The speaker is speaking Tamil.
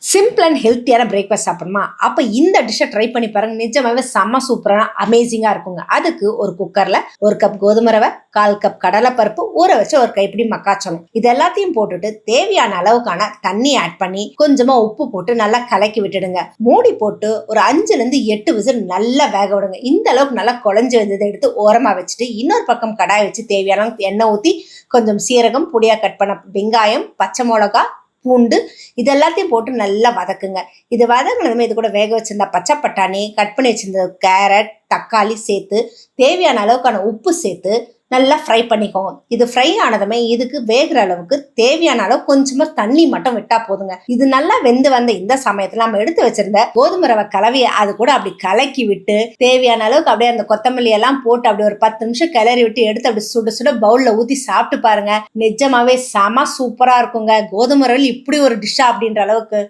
சிம்பிள் அண்ட் ஹெல்த்தியான பிரேக்ஃபாஸ்ட் சாப்பிடணுமா? அப்ப இந்த டிஷ்ஷ ட்ரை பண்ணி பாருங்க. நிஜமாவே செம்ம சூப்பரா அமேசிங்கா இருக்குங்க. அதுக்கு ஒரு குக்கர்ல 1 கப் கோதுமை ரவை, 1/4 கப் கடலைப்பருப்பு, ஊற வச்ச ஒரு கைப்பிடி மக்காச்சோளம். இது எல்லாத்தையும் போட்டுட்டு தேவையான அளவுக்கான தண்ணி ஆட் பண்ணி கொஞ்சமா உப்பு போட்டு நல்லா கலக்கி விட்டுடுங்க. மூடி போட்டு ஒரு 5ல இருந்து 8 விசில் நல்லா வேக விடுங்க. இந்த அளவுக்கு நல்லா குழஞ்சு வந்ததை எடுத்து ஓரமா வச்சுட்டு இன்னொரு பக்கம் கடாய் வச்சு தேவையான அளவுக்கு எண்ணெய் ஊத்தி கொஞ்சம் சீரகம், பொடியா கட் பண்ண வெங்காயம், பச்சை மிளகா, பூண்டு இது எல்லாத்தையும் போட்டு நல்லா வதக்குங்க. இது வதங்கினதுமே இது கூட வேக வச்சிருந்த பச்சை பட்டாணி, கட் பண்ணி வச்சிருந்த கேரட், தக்காளி சேர்த்து தேவையான அளவுக்கான உப்பு சேர்த்து நல்லா ஃப்ரை பண்ணிக்கோங்க. இது ஃப்ரை ஆனதுமே இதுக்கு வேகிற அளவுக்கு தேவையான அளவு கொஞ்சமா தண்ணி மட்டும் விட்டா போதுங்க. இது நல்லா வெந்து வந்த இந்த சமயத்துல நம்ம எடுத்து வச்சிருந்த கோதுமை ரவை கலவையை அது கூட அப்படி கலக்கி விட்டு தேவையான அளவுக்கு அப்படியே அந்த கொத்தமல்லி எல்லாம் போட்டு அப்படி ஒரு 10 நிமிஷம் கிளறி விட்டு எடுத்து அப்படி சுட சுட பவுல்ல ஊத்தி சாப்பிட்டு பாருங்க. நிஜமாவே செம சூப்பரா இருக்குங்க. கோதுமை ரவையில் இப்படி ஒரு டிஷ்ஷா அப்படின்ற அளவுக்கு.